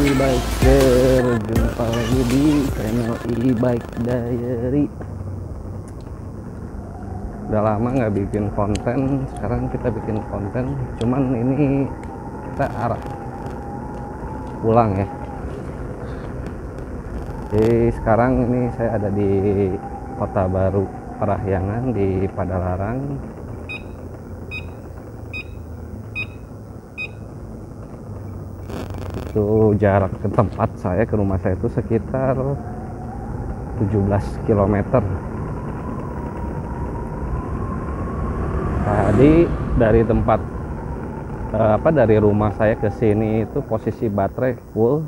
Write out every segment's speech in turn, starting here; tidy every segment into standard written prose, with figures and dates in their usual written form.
e-biker, jumpa lagi di channel e-bike diary. Udah lama nggak bikin konten, sekarang kita bikin konten. Cuman ini kita arah pulang ya. Jadi sekarang ini saya ada di Kota Baru Parahyangan di Padalarang. Itu jarak ke tempat saya, ke rumah saya itu sekitar 17 km. Tadi dari tempat dari rumah saya ke sini itu posisi baterai full.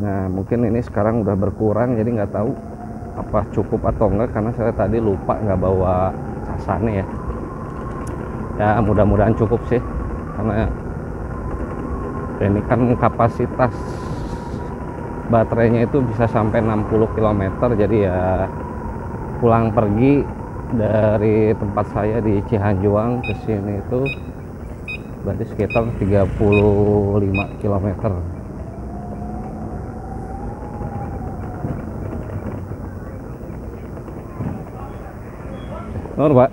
Nah, mungkin ini sekarang udah berkurang, jadi nggak tahu apa cukup atau enggak, karena saya tadi lupa nggak bawa casannya ya. Ya mudah-mudahan cukup sih, karena ini kan kapasitas baterainya itu bisa sampai 60 km. Jadi ya pulang pergi dari tempat saya di Cihanjuang ke sini itu berarti sekitar 35 km. Nur, Pak.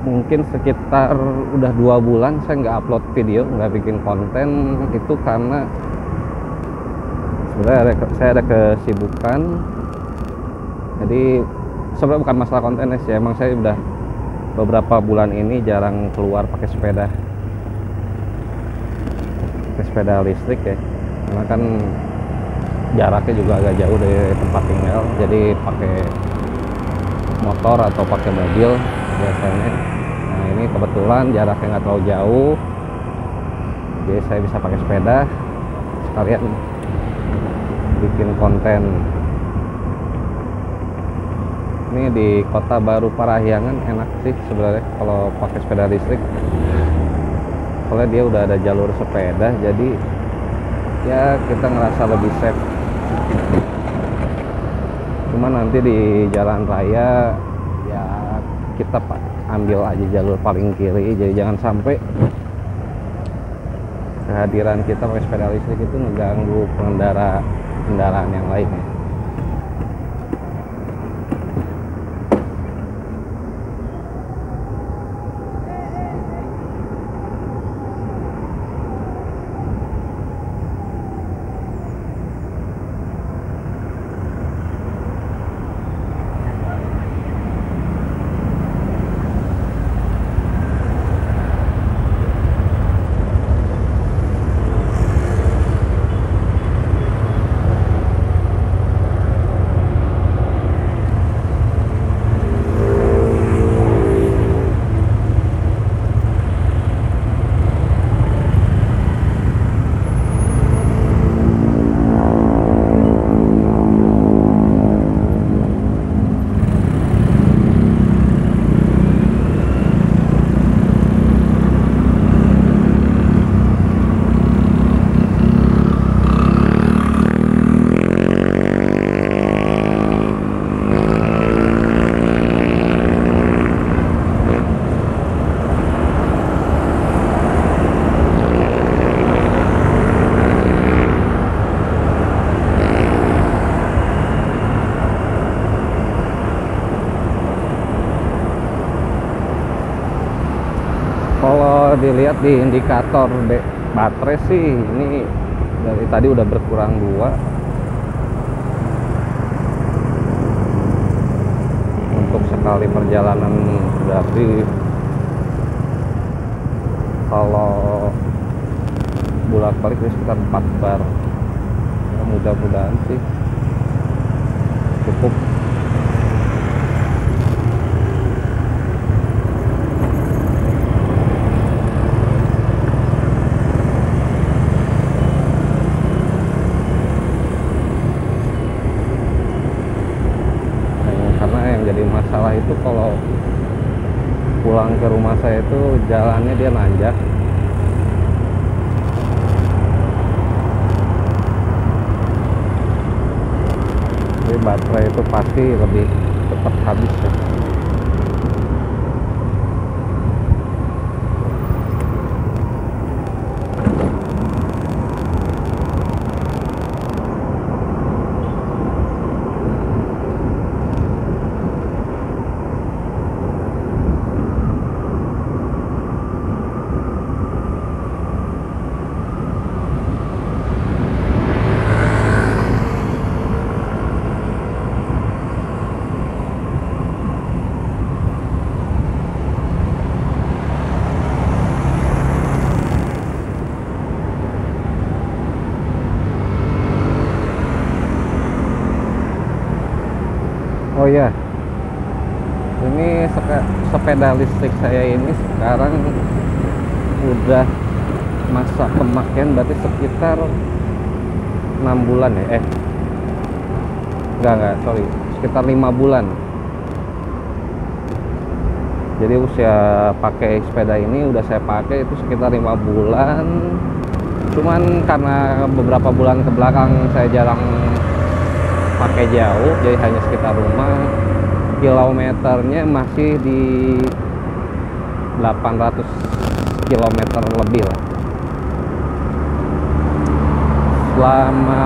Mungkin sekitar udah 2 bulan saya nggak upload video, nggak bikin konten. Itu karena sebenarnya saya ada kesibukan. Jadi sebenarnya bukan masalah konten sih, emang saya udah beberapa bulan ini jarang keluar pakai sepeda listrik ya, karena kan jaraknya juga agak jauh dari tempat tinggal, jadi pakai motor atau pakai mobil biasanya. Nah, ini kebetulan jaraknya nggak terlalu jauh, jadi saya bisa pakai sepeda sekalian bikin konten. Ini di Kota Baru Parahyangan enak sih sebenarnya kalau pakai sepeda listrik, soalnya dia udah ada jalur sepeda, jadi ya kita ngerasa lebih safe. Cuma nanti di jalan raya ya kita ambil aja jalur paling kiri, jadi jangan sampai kehadiran kita pakai sepeda listrik itu mengganggu kendaraan yang lainnya. Kalau dilihat di indikator baterai sih ini dari tadi udah berkurang 2 untuk sekali perjalanan. Berarti kalau bolak-balik sekitar 4 bar. Ya, mudah-mudahan sih cukup. itu kalau pulang ke rumah saya itu jalannya dia nanjak. Jadi baterai itu pasti lebih cepat habis ya. Oh iya, ini sepeda listrik saya ini sekarang udah masa pemakaian berarti sekitar 6 bulan ya. Enggak, sorry, sekitar 5 bulan. Jadi usia pakai sepeda ini udah saya pakai itu sekitar 5 bulan. Cuman karena beberapa bulan ke belakang saya jarang pakai jauh, jadi hanya sekitar rumah, kilometernya masih di 800 kilometer lebih lah. Selama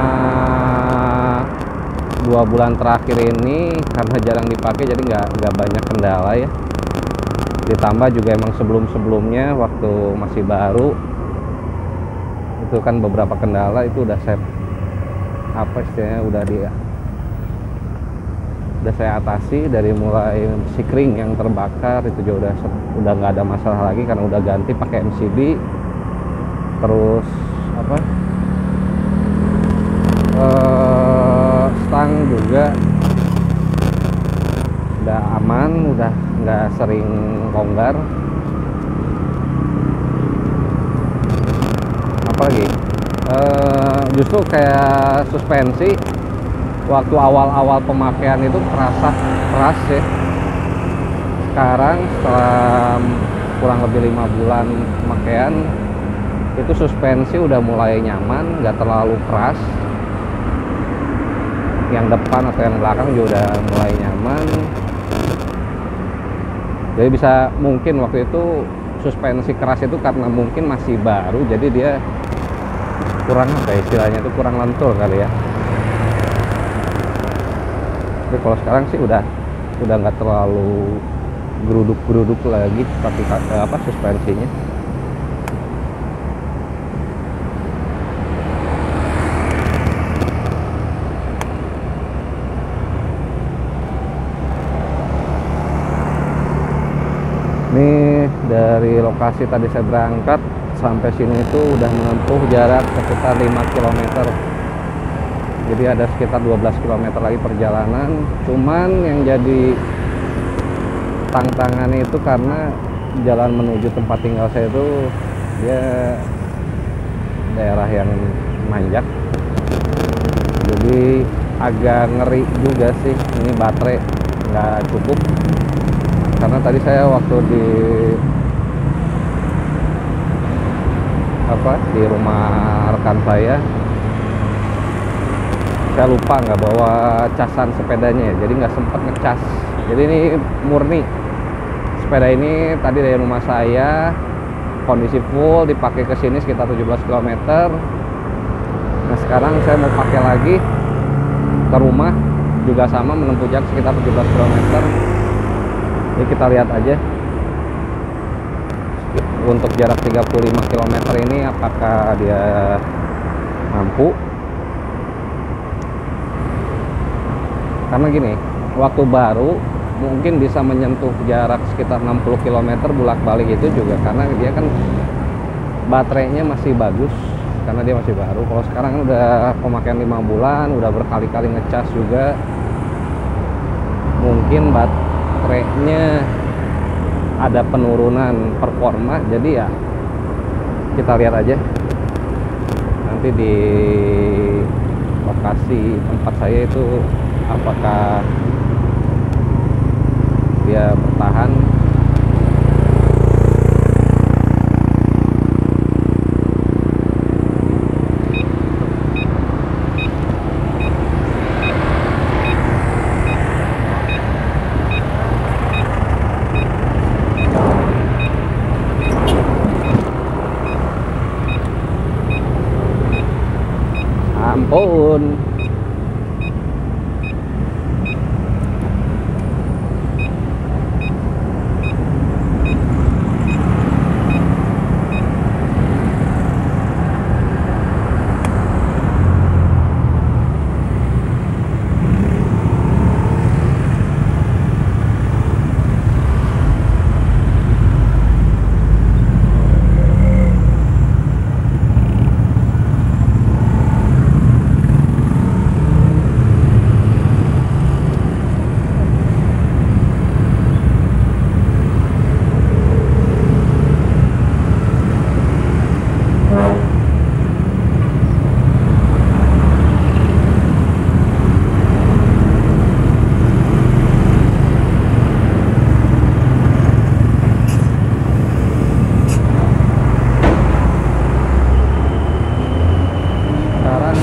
2 bulan terakhir ini karena jarang dipakai jadi nggak banyak kendala ya. Ditambah juga emang sebelumnya waktu masih baru itu kan beberapa kendala itu udah saya udah saya atasi, dari mulai sikring yang terbakar itu juga udah nggak ada masalah lagi karena udah ganti pakai MCB. Terus stang juga udah aman, udah nggak sering longgar. Apalagi justru kayak suspensi waktu awal-awal pemakaian itu terasa keras ya. Sekarang setelah kurang lebih 5 bulan pemakaian itu suspensi udah mulai nyaman, nggak terlalu keras. Yang depan atau yang belakang juga udah mulai nyaman. Jadi bisa mungkin waktu itu suspensi keras itu karena mungkin masih baru, jadi dia kurang istilahnya itu kurang lentur kali ya. Tapi kalau sekarang sih udah nggak terlalu geruduk lagi seperti suspensinya. Ini dari lokasi tadi saya berangkat sampai sini itu udah menempuh jarak sekitar 5 km. Jadi ada sekitar 12 km lagi perjalanan. Cuman yang jadi tantangannya itu karena jalan menuju tempat tinggal saya itu dia daerah yang manjak. Jadi agak ngeri juga sih, ini baterai nggak cukup. Karena tadi saya waktu di rumah rekan saya lupa nggak bawa casan sepedanya, jadi nggak sempat ngecas. Jadi ini murni sepeda ini tadi dari rumah saya kondisi full, dipakai ke sini sekitar 17 km. Nah sekarang saya mau pakai lagi ke rumah juga sama, menempuh jarak sekitar 17 km. Jadi kita lihat aja untuk jarak 35 km ini apakah dia mampu. Karena gini, waktu baru mungkin bisa menyentuh jarak sekitar 60 km bolak-balik itu juga karena dia kan baterainya masih bagus, karena dia masih baru. Kalau sekarang udah pemakaian 5 bulan, udah berkali-kali ngecas juga, mungkin baterainya ada penurunan performa. Jadi ya kita lihat aja nanti di lokasi tempat saya itu apakah dia bertahan. Ampun.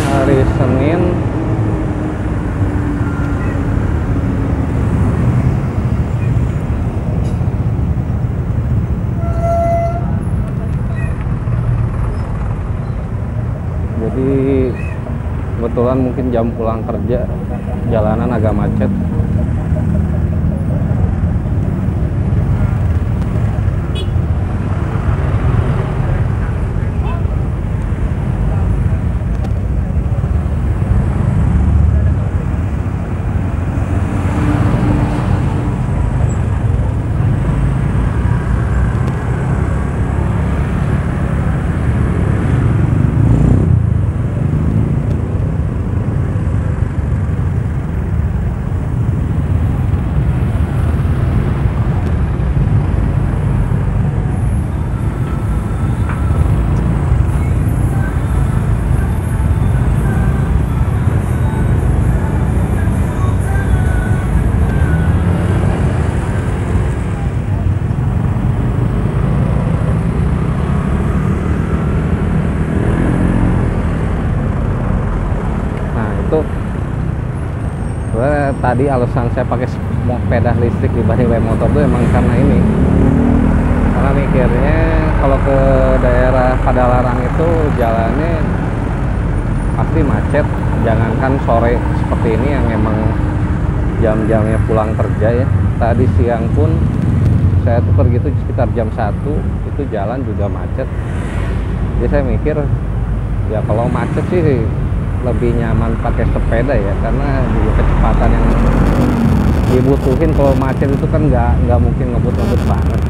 Hari Senin, jadi kebetulan mungkin jam pulang kerja, jalanan agak macet. Tadi alasan saya pakai sepeda listrik dibanding motor itu emang karena ini, karena mikirnya kalau ke daerah Padalarang itu jalannya pasti macet, jangankan sore seperti ini yang emang jam-jamnya pulang kerja ya. Tadi siang pun saya tuh pergi itu sekitar jam 1 itu jalan juga macet. Jadi saya mikir ya kalau macet sih lebih nyaman pakai sepeda ya, karena juga kecepatan yang dibutuhin kalau macet itu kan nggak mungkin ngebut-ngebut banget,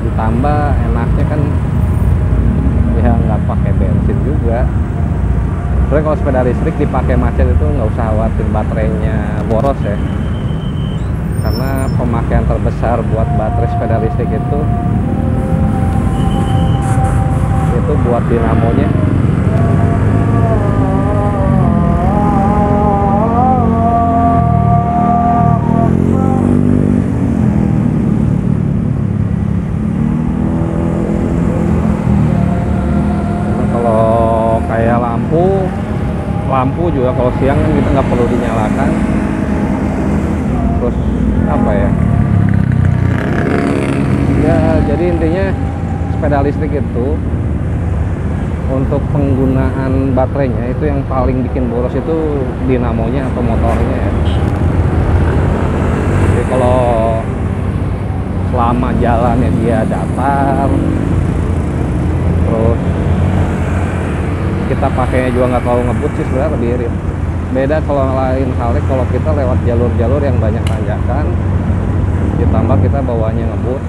ditambah enaknya kan ya nggak pakai bensin juga. Terus kalau sepeda listrik dipakai macet itu nggak usah khawatir baterainya boros ya, karena pemakaian terbesar buat baterai sepeda listrik itu buat dinamonya. Lampu juga kalau siang kan kita nggak perlu dinyalakan. Terus apa ya? Ya jadi intinya sepeda listrik itu untuk penggunaan baterainya itu yang paling bikin boros itu dinamonya atau motornya ya. Jadi kalau selama jalannya dia datar, terus kita pakainya juga nggak terlalu ngebut sih sebenarnya lebih irit. Beda kalau lain halnya kalau kita lewat jalur-jalur yang banyak tanjakan, ditambah kita bawanya ngebut,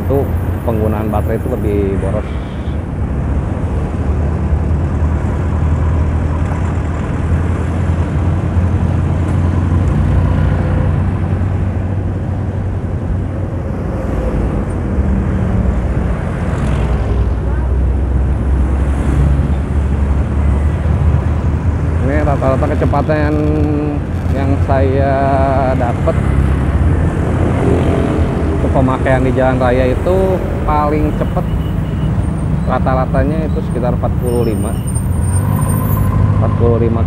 itu penggunaan baterai itu lebih boros. Rata-rata kecepatan yang saya dapat pemakaian di jalan raya itu paling cepet rata-ratanya itu sekitar 45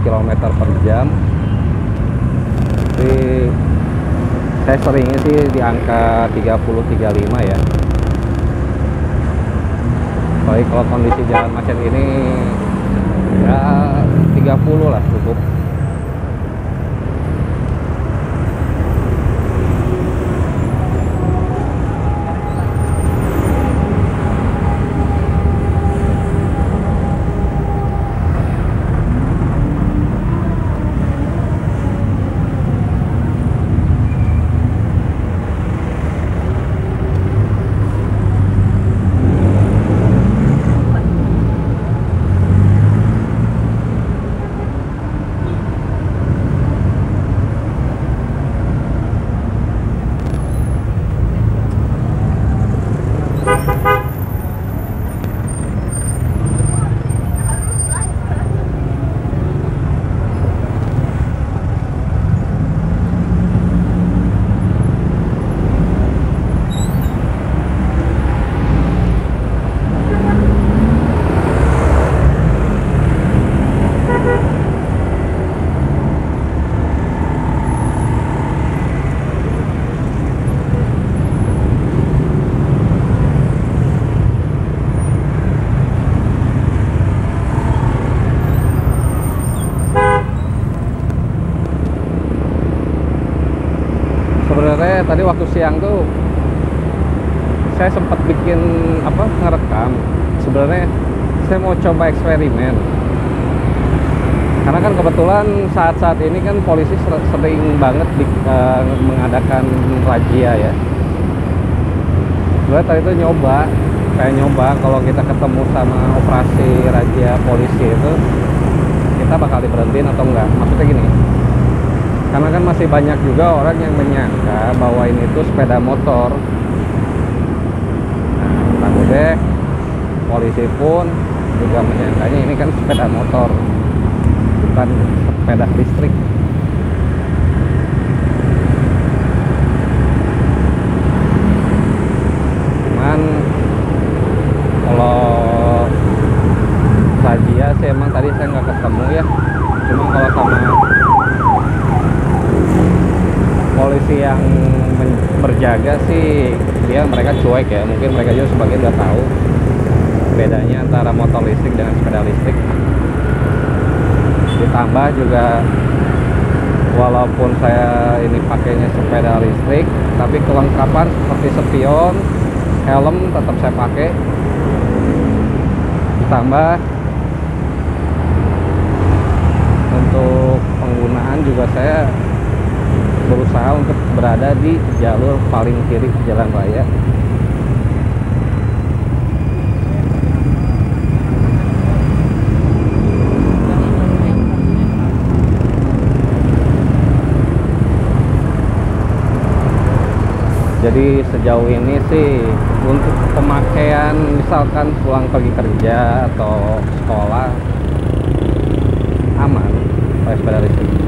km per jam. Jadi saya seringnya sih di angka 30-35 ya. Baik kalau kondisi jalan macet ini ya 30 lah cukup. Sebenarnya tadi waktu siang tuh saya sempat bikin ngerekam. Sebenarnya saya mau coba eksperimen, karena kan kebetulan saat-saat ini kan polisi sering banget mengadakan razia ya. Sebenarnya tadi tuh saya nyoba kalau kita ketemu sama operasi razia polisi itu, kita bakal diberhentiin atau enggak. Maksudnya gini, karena kan masih banyak juga orang yang menyangka bahwa ini tuh sepeda motor. Nah, takutnya polisi pun juga menyangkanya ini kan sepeda motor, bukan sepeda listrik. Cuman kalau razia sih emang tadi saya nggak ketemu ya. Cuma kalau sama polisi yang berjaga sih mereka cuek ya. Mungkin mereka juga sebagian udah tahu bedanya antara motor listrik dengan sepeda listrik. Ditambah juga walaupun saya ini pakainya sepeda listrik, tapi kelengkapan seperti spion, helm tetap saya pakai. Ditambah untuk penggunaan juga saya berusaha untuk berada di jalur paling kiri jalan raya. Jadi sejauh ini sih untuk pemakaian misalkan pulang pergi kerja atau sekolah aman pakai sepeda listrik.